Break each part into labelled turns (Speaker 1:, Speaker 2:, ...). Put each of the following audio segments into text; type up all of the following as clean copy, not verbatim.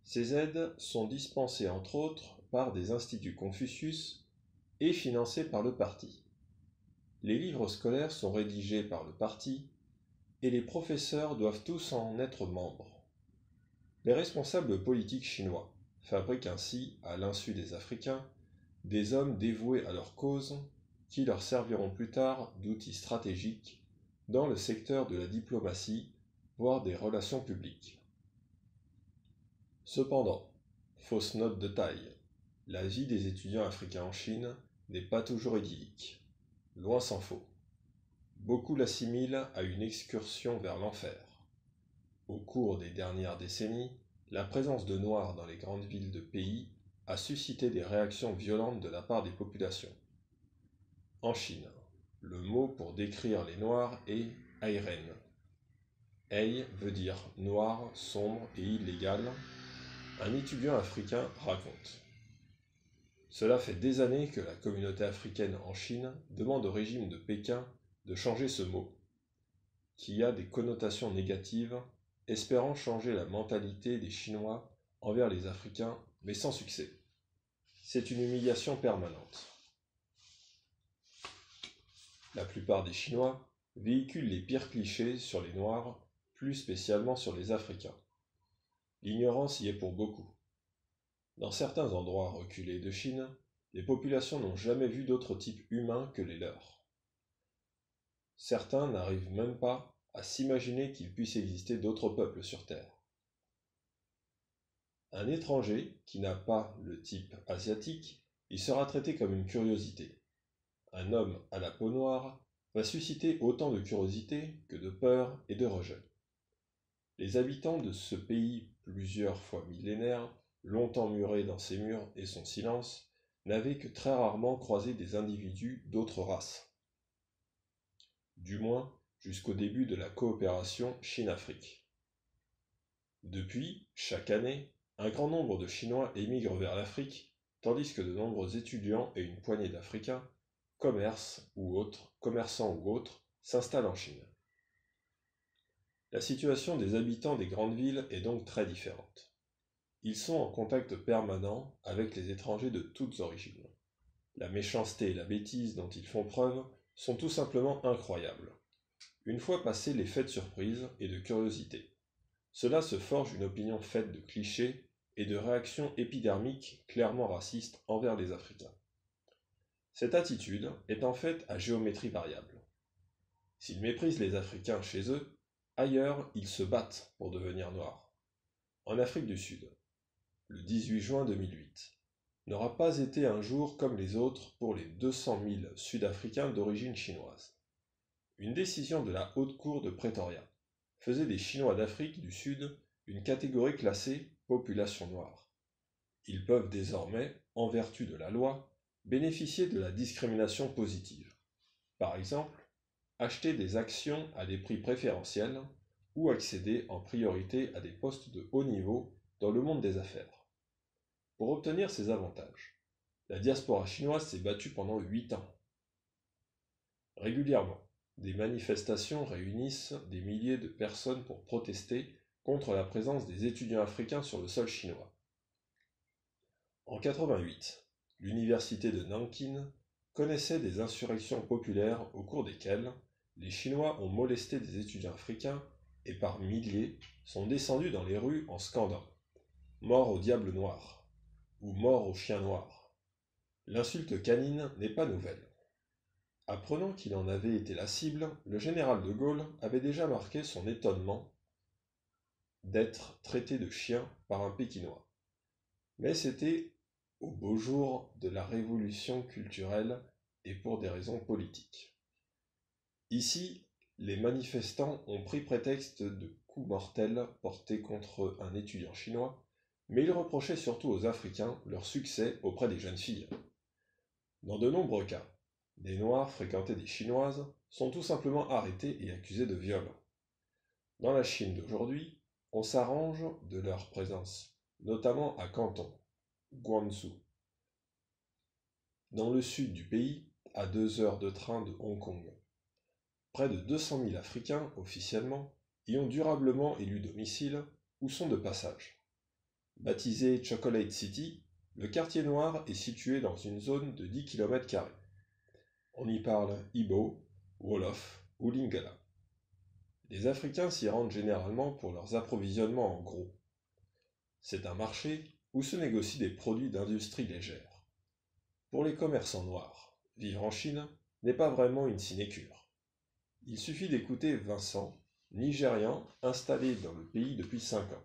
Speaker 1: Ces aides sont dispensées entre autres par des instituts Confucius et financées par le parti. Les livres scolaires sont rédigés par le parti et les professeurs doivent tous en être membres. Les responsables politiques chinois fabriquent ainsi, à l'insu des Africains, des hommes dévoués à leur cause qui leur serviront plus tard d'outils stratégiques dans le secteur de la diplomatie, voire des relations publiques. Cependant, fausse note de taille, la vie des étudiants africains en Chine n'est pas toujours idyllique. Loin s'en faut. Beaucoup l'assimilent à une excursion vers l'enfer. Au cours des dernières décennies, la présence de Noirs dans les grandes villes de pays a suscité des réactions violentes de la part des populations. En Chine, le mot pour décrire les Noirs est Airen. Ei veut dire noir, sombre et illégal. Un étudiant africain raconte. Cela fait des années que la communauté africaine en Chine demande au régime de Pékin de changer ce mot, qui a des connotations négatives, espérant changer la mentalité des Chinois envers les Africains, mais sans succès. C'est une humiliation permanente. La plupart des Chinois véhiculent les pires clichés sur les Noirs, plus spécialement sur les Africains. L'ignorance y est pour beaucoup. Dans certains endroits reculés de Chine, les populations n'ont jamais vu d'autres types humains que les leurs. Certains n'arrivent même pas à s'imaginer qu'il puisse exister d'autres peuples sur Terre. Un étranger qui n'a pas le type asiatique, il sera traité comme une curiosité. Un homme à la peau noire va susciter autant de curiosité que de peur et de rejet. Les habitants de ce pays plusieurs fois millénaire, longtemps muré dans ses murs et son silence, n'avaient que très rarement croisé des individus d'autres races. Du moins, jusqu'au début de la coopération Chine-Afrique. Depuis, chaque année, un grand nombre de Chinois émigrent vers l'Afrique, tandis que de nombreux étudiants et une poignée d'Africains, commerçants ou autres, s'installent en Chine. La situation des habitants des grandes villes est donc très différente. Ils sont en contact permanent avec les étrangers de toutes origines. La méchanceté et la bêtise dont ils font preuve sont tout simplement incroyables. Une fois passés l'effet de surprise et de curiosité, cela se forge une opinion faite de clichés et de réactions épidermiques clairement racistes envers les Africains. Cette attitude est en fait à géométrie variable. S'ils méprisent les Africains chez eux, ailleurs ils se battent pour devenir noirs. En Afrique du Sud, le 18 juin 2008, n'aura pas été un jour comme les autres pour les 200 000 Sud-Africains d'origine chinoise. Une décision de la Haute Cour de Pretoria faisait des Chinois d'Afrique du Sud une catégorie classée population noire. Ils peuvent désormais, en vertu de la loi, bénéficier de la discrimination positive. Par exemple, acheter des actions à des prix préférentiels ou accéder en priorité à des postes de haut niveau dans le monde des affaires. Pour obtenir ces avantages, la diaspora chinoise s'est battue pendant 8 ans. Régulièrement, des manifestations réunissent des milliers de personnes pour protester contre la présence des étudiants africains sur le sol chinois. En 1988, l'université de Nankin connaissait des insurrections populaires au cours desquelles les Chinois ont molesté des étudiants africains et par milliers sont descendus dans les rues en scandant « Mort au diable noir » ou « Mort au chien noir ». L'insulte canine n'est pas nouvelle. Apprenant qu'il en avait été la cible, le général de Gaulle avait déjà marqué son étonnement d'être traité de chien par un Pékinois. Mais c'était au beau jour de la révolution culturelle et pour des raisons politiques. Ici, les manifestants ont pris prétexte de coups mortels portés contre un étudiant chinois, mais ils reprochaient surtout aux Africains leur succès auprès des jeunes filles. Dans de nombreux cas, des Noirs fréquentés des Chinoises sont tout simplement arrêtés et accusés de viol. Dans la Chine d'aujourd'hui, on s'arrange de leur présence, notamment à Canton, Guangzhou. Dans le sud du pays, à 2 heures de train de Hong Kong. Près de 200 000 Africains, officiellement, y ont durablement élu domicile ou sont de passage. Baptisé Chocolate City, le quartier noir est situé dans une zone de 10 km². On y parle Igbo, Wolof ou Lingala. Les Africains s'y rendent généralement pour leurs approvisionnements en gros. C'est un marché où se négocient des produits d'industrie légère. Pour les commerçants noirs, vivre en Chine n'est pas vraiment une sinécure. Il suffit d'écouter Vincent, Nigérian installé dans le pays depuis 5 ans,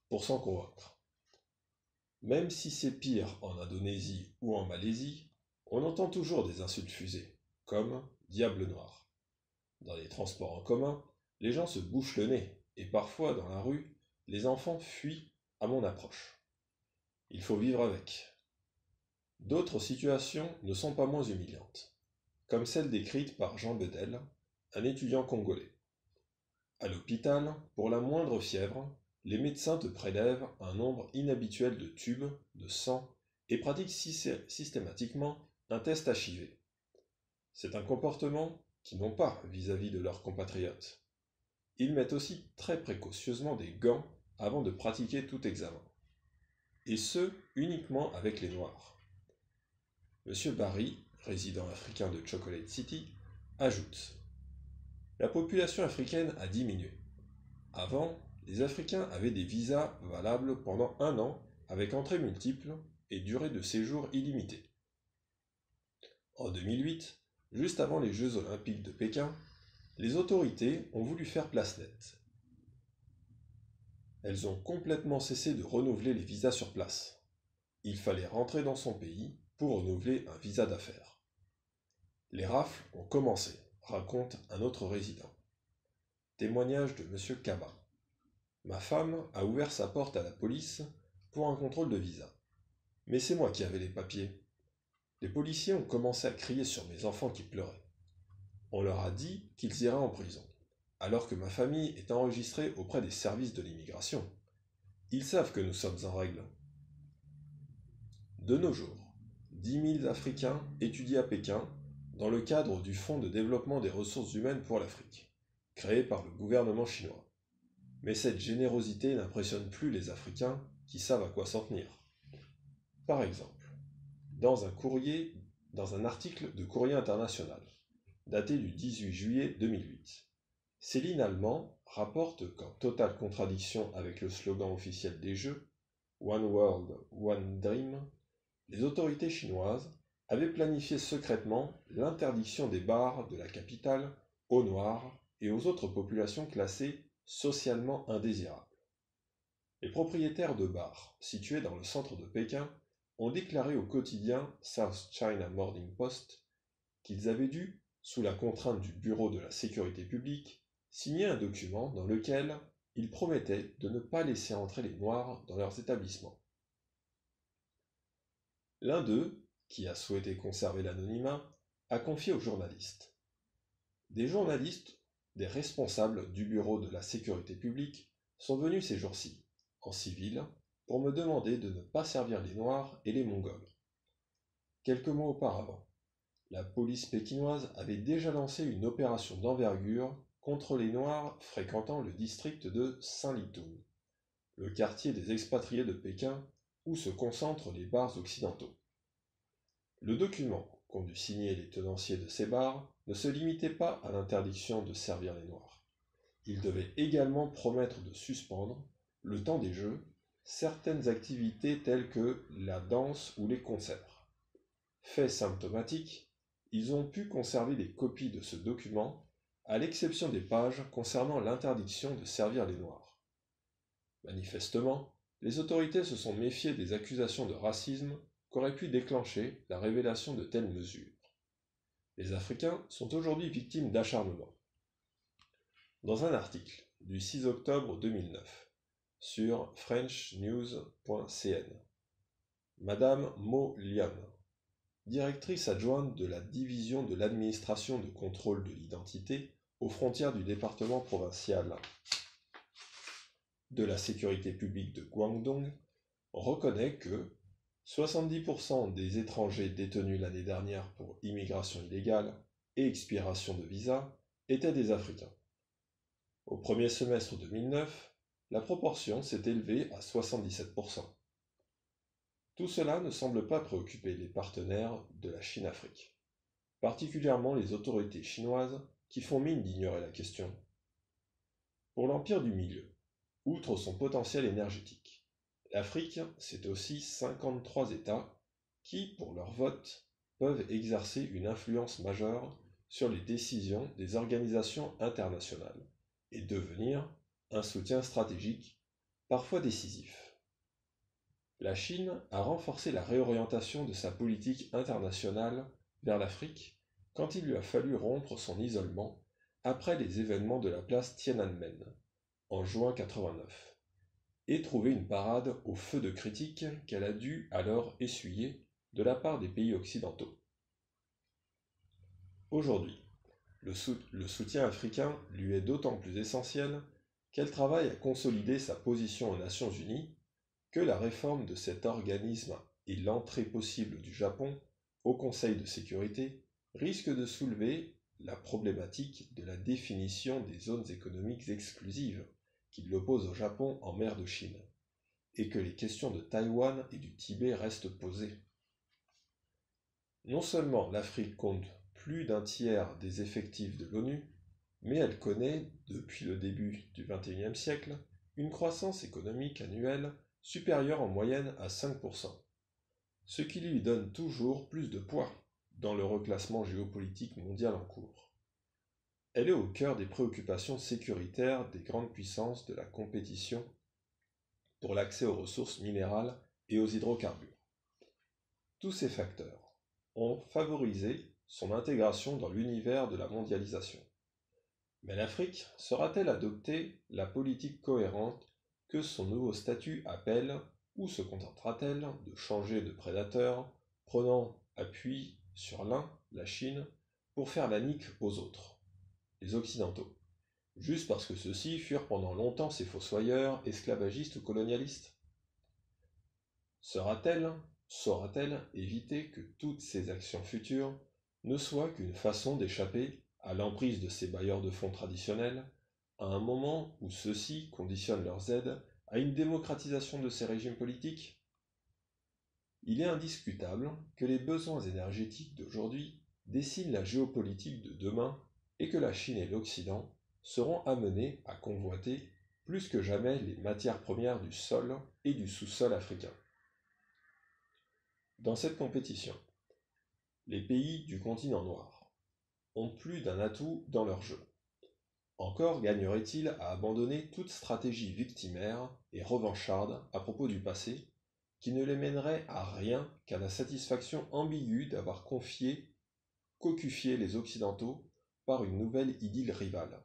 Speaker 1: pour s'en convaincre. Même si c'est pire en Indonésie ou en Malaisie, on entend toujours des insultes fusées, comme diable noir. Dans les transports en commun, les gens se bouchent le nez, et parfois dans la rue, les enfants fuient à mon approche. Il faut vivre avec. D'autres situations ne sont pas moins humiliantes, comme celle décrite par Jean Bedel, un étudiant congolais. À l'hôpital, pour la moindre fièvre, les médecins te prélèvent un nombre inhabituel de tubes, de sang, et pratiquent systématiquement un test HIV. C'est un comportement qu'ils n'ont pas vis-à-vis de leurs compatriotes. Ils mettent aussi très précautionneusement des gants avant de pratiquer tout examen. Et ce, uniquement avec les Noirs. M. Barry, résident africain de Chocolate City, ajoute: la population africaine a diminué. Avant, les Africains avaient des visas valables pendant 1 an avec entrées multiples et durée de séjour illimitée. En 2008, juste avant les Jeux olympiques de Pékin, les autorités ont voulu faire place nette. Elles ont complètement cessé de renouveler les visas sur place. Il fallait rentrer dans son pays pour renouveler un visa d'affaires. Les rafles ont commencé, raconte un autre résident. Témoignage de M. Kaba. Ma femme a ouvert sa porte à la police pour un contrôle de visa. Mais c'est moi qui avais les papiers. Les policiers ont commencé à crier sur mes enfants qui pleuraient. On leur a dit qu'ils iraient en prison, alors que ma famille est enregistrée auprès des services de l'immigration. Ils savent que nous sommes en règle. De nos jours, 10 000 Africains étudient à Pékin dans le cadre du Fonds de développement des ressources humaines pour l'Afrique, créé par le gouvernement chinois. Mais cette générosité n'impressionne plus les Africains qui savent à quoi s'en tenir. Par exemple, dans un article de Courrier International, daté du 18 juillet 2008, Céline Allemand rapporte qu'en totale contradiction avec le slogan officiel des Jeux, One World, One Dream, les autorités chinoises avaient planifié secrètement l'interdiction des bars de la capitale aux Noirs et aux autres populations classées socialement indésirables. Les propriétaires de bars situés dans le centre de Pékin ont déclaré au quotidien South China Morning Post qu'ils avaient dû, sous la contrainte du Bureau de la sécurité publique, signer un document dans lequel ils promettaient de ne pas laisser entrer les Noirs dans leurs établissements. L'un d'eux, qui a souhaité conserver l'anonymat, a confié aux journalistes. Des journalistes, des responsables du Bureau de la sécurité publique, sont venus ces jours-ci, en civil, pour me demander de ne pas servir les Noirs et les Mongols. Quelques mois auparavant, la police pékinoise avait déjà lancé une opération d'envergure contre les Noirs fréquentant le district de Sanlitun, le quartier des expatriés de Pékin où se concentrent les bars occidentaux. Le document qu'ont dû signer les tenanciers de ces bars ne se limitait pas à l'interdiction de servir les Noirs. Il devait également promettre de suspendre, le temps des Jeux, certaines activités telles que la danse ou les concerts. Fait symptomatique, ils ont pu conserver des copies de ce document, à l'exception des pages concernant l'interdiction de servir les Noirs. Manifestement, les autorités se sont méfiées des accusations de racisme qu'aurait pu déclencher la révélation de telles mesures. Les Africains sont aujourd'hui victimes d'acharnement. Dans un article du 6 octobre 2009 sur frenchnews.cn, Madame Mo Lian, directrice adjointe de la division de l'administration de contrôle de l'identité aux frontières du département provincial de la sécurité publique de Guangdong, reconnaît que 70% des étrangers détenus l'année dernière pour immigration illégale et expiration de visa étaient des Africains. Au premier semestre 2009, la proportion s'est élevée à 77%. Tout cela ne semble pas préoccuper les partenaires de la Chine-Afrique, particulièrement les autorités chinoises qui font mine d'ignorer la question. Pour l'Empire du Milieu, outre son potentiel énergétique, l'Afrique, c'est aussi 53 États qui, pour leur vote, peuvent exercer une influence majeure sur les décisions des organisations internationales et devenir un soutien stratégique, parfois décisif. La Chine a renforcé la réorientation de sa politique internationale vers l'Afrique quand il lui a fallu rompre son isolement après les événements de la place Tiananmen en juin 89 et trouver une parade au feu de critiques qu'elle a dû alors essuyer de la part des pays occidentaux. Aujourd'hui, le soutien africain lui est d'autant plus essentiel qu'elle travaille à consolider sa position aux Nations Unies que la réforme de cet organisme et l'entrée possible du Japon au Conseil de sécurité risquent de soulever la problématique de la définition des zones économiques exclusives qui l'opposent au Japon en mer de Chine, et que les questions de Taïwan et du Tibet restent posées. Non seulement l'Afrique compte plus d'un tiers des effectifs de l'ONU, mais elle connaît, depuis le début du XXIe siècle, une croissance économique annuelle supérieure en moyenne à 5%, ce qui lui donne toujours plus de poids dans le reclassement géopolitique mondial en cours. Elle est au cœur des préoccupations sécuritaires des grandes puissances de la compétition pour l'accès aux ressources minérales et aux hydrocarbures. Tous ces facteurs ont favorisé son intégration dans l'univers de la mondialisation. Mais l'Afrique saura-t-elle adopter la politique cohérente que son nouveau statut appelle, ou se contentera-t-elle de changer de prédateur, prenant appui sur l'un, la Chine, pour faire la nique aux autres, les Occidentaux, juste parce que ceux-ci furent pendant longtemps ses fossoyeurs, esclavagistes ou colonialistes? Saura-t-elle éviter que toutes ces actions futures ne soient qu'une façon d'échapper à l'emprise de ces bailleurs de fonds traditionnels, à un moment où ceux-ci conditionnent leurs aides à une démocratisation de ces régimes politiques? Il est indiscutable que les besoins énergétiques d'aujourd'hui dessinent la géopolitique de demain et que la Chine et l'Occident seront amenés à convoiter plus que jamais les matières premières du sol et du sous-sol africain. Dans cette compétition, les pays du continent noir ont plus d'un atout dans leur jeu. Encore gagneraient-ils à abandonner toute stratégie victimaire et revancharde à propos du passé, qui ne les mènerait à rien qu'à la satisfaction ambiguë d'avoir coquufié les Occidentaux par une nouvelle idylle rivale.